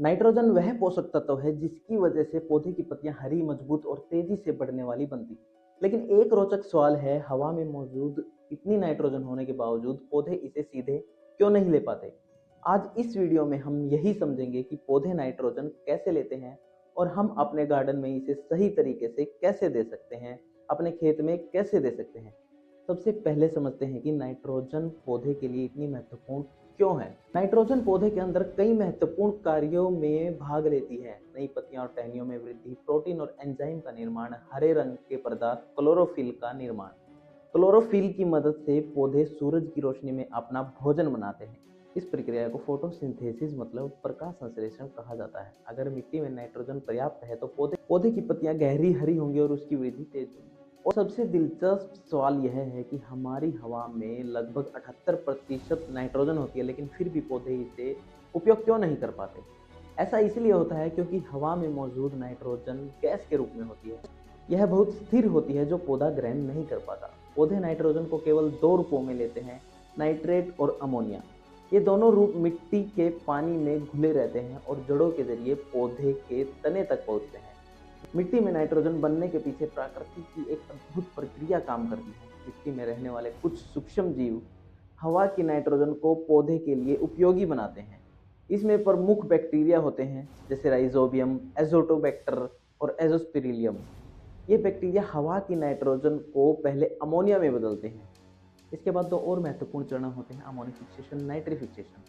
Nitrogen वह पोषक तत्व है जिसकी वजह से पौधे की पत्तियां हरी, मजबूत और तेजी से बढ़ने वाली बनती। लेकिन एक रोचक सवाल है, हवा में मौजूद इतनी नाइट्रोजन होने के बावजूद पौधे इसे सीधे क्यों नहीं ले पाते। आज इस वीडियो में हम यही समझेंगे कि पौधे नाइट्रोजन कैसे लेते हैं और हम अपने गार्डन में इसे सही तरीके से कैसे दे सकते हैं, अपने खेत में कैसे दे सकते हैं। सबसे पहले समझते हैं कि नाइट्रोजन पौधे के लिए इतनी महत्वपूर्ण क्यों है। नाइट्रोजन पौधे के अंदर कई महत्वपूर्ण कार्यों में भाग लेती है। नई पत्तियां और टहनियों में वृद्धि, प्रोटीन और एंजाइम का निर्माण, हरे रंग के पदार्थ क्लोरोफिल का निर्माण। क्लोरोफिल की मदद से पौधे सूरज की रोशनी में अपना भोजन बनाते हैं। इस प्रक्रिया को फोटोसिंथेसिस मतलब प्रकाश संश्लेषण कहा जाता है। अगर मिट्टी में नाइट्रोजन पर्याप्त है तो पौधे की पत्तियां गहरी हरी होंगी और उसकी वृद्धि तेज होगी। और सबसे दिलचस्प सवाल यह है कि हमारी हवा में लगभग 78% नाइट्रोजन होती है, लेकिन फिर भी पौधे इसे उपयोग क्यों नहीं कर पाते। ऐसा इसलिए होता है क्योंकि हवा में मौजूद नाइट्रोजन गैस के रूप में होती है। यह बहुत स्थिर होती है जो पौधा ग्रहण नहीं कर पाता। पौधे नाइट्रोजन को केवल दो रूपों में लेते हैं, नाइट्रेट और अमोनिया। ये दोनों रूप मिट्टी के पानी में घुले रहते हैं और जड़ों के जरिए पौधे के तने तक पहुंचते हैं। मिट्टी में नाइट्रोजन बनने के पीछे प्रकृति की एक अद्भुत प्रक्रिया काम करती है। मिट्टी में रहने वाले कुछ सूक्ष्म जीव हवा की नाइट्रोजन को पौधे के लिए उपयोगी बनाते हैं। इसमें प्रमुख बैक्टीरिया होते हैं जैसे राइजोबियम, एजोटोबैक्टर और एजोस्पिरिलियम। ये बैक्टीरिया हवा की नाइट्रोजन को पहले अमोनिया में बदलते हैं। इसके बाद दो और महत्वपूर्ण चरण होते हैं, अमोनिफिकेशन, नाइट्रिफिकेशन।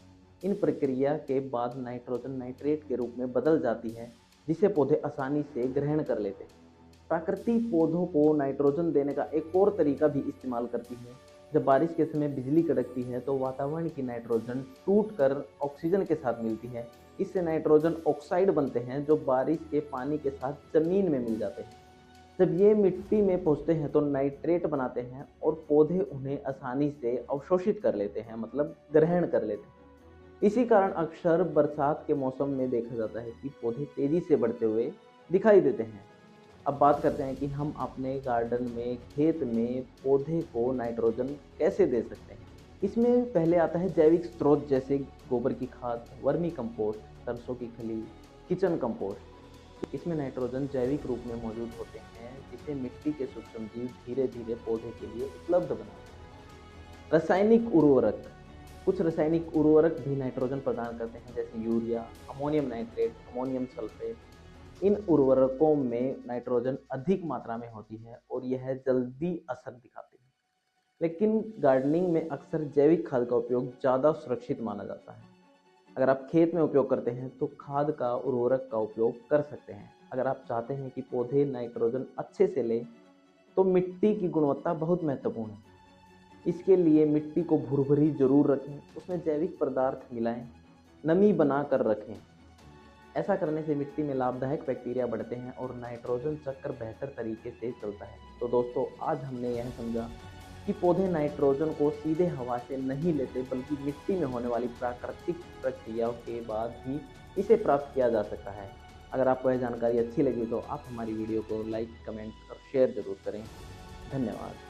इन प्रक्रिया के बाद नाइट्रोजन नाइट्रेट के रूप में बदल जाती है जिसे पौधे आसानी से ग्रहण कर लेते हैं। प्रकृति पौधों को नाइट्रोजन देने का एक और तरीका भी इस्तेमाल करती है। जब बारिश के समय बिजली कड़कती है तो वातावरण की नाइट्रोजन टूटकर ऑक्सीजन के साथ मिलती है। इससे नाइट्रोजन ऑक्साइड बनते हैं जो बारिश के पानी के साथ जमीन में मिल जाते हैं। जब ये मिट्टी में पहुंचते हैं तो नाइट्रेट बनाते हैं और पौधे उन्हें आसानी से अवशोषित कर लेते हैं, मतलब ग्रहण कर लेते हैं। इसी कारण अक्सर बरसात के मौसम में देखा जाता है कि पौधे तेजी से बढ़ते हुए दिखाई देते हैं। अब बात करते हैं कि हम अपने गार्डन में, खेत में पौधे को नाइट्रोजन कैसे दे सकते हैं। इसमें पहले आता है जैविक स्रोत जैसे गोबर की खाद, वर्मी कंपोस्ट, सरसों की खली, किचन कंपोस्ट। इसमें नाइट्रोजन जैविक रूप में मौजूद होते हैं जिसे मिट्टी के सूक्ष्म जीव धीरे धीरे पौधे के लिए उपलब्ध बनाते हैं। रासायनिक उर्वरक, कुछ रासायनिक उर्वरक भी नाइट्रोजन प्रदान करते हैं जैसे urea, ammonium nitrate, ammonium sulphate. इन उर्वरकों में नाइट्रोजन अधिक मात्रा में होती है और यह जल्दी असर दिखाते हैं। लेकिन गार्डनिंग में अक्सर जैविक खाद का उपयोग ज़्यादा सुरक्षित माना जाता है। अगर आप खेत में उपयोग करते हैं तो खाद का, उर्वरक का उपयोग कर सकते हैं। अगर आप चाहते हैं कि पौधे नाइट्रोजन अच्छे से लें तो मिट्टी की गुणवत्ता बहुत महत्वपूर्ण है। इसके लिए मिट्टी को भुरभुरी जरूर रखें, उसमें जैविक पदार्थ मिलाएं, नमी बना कर रखें। ऐसा करने से मिट्टी में लाभदायक बैक्टीरिया बढ़ते हैं और नाइट्रोजन चक्र बेहतर तरीके से चलता है। तो दोस्तों, आज हमने यह समझा कि पौधे नाइट्रोजन को सीधे हवा से नहीं लेते, बल्कि मिट्टी में होने वाली प्राकृतिक प्रक्रियाओं के बाद ही इसे प्राप्त किया जा सकता है। अगर आपको यह जानकारी अच्छी लगी तो आप हमारी वीडियो को लाइक, कमेंट और शेयर जरूर करें। धन्यवाद।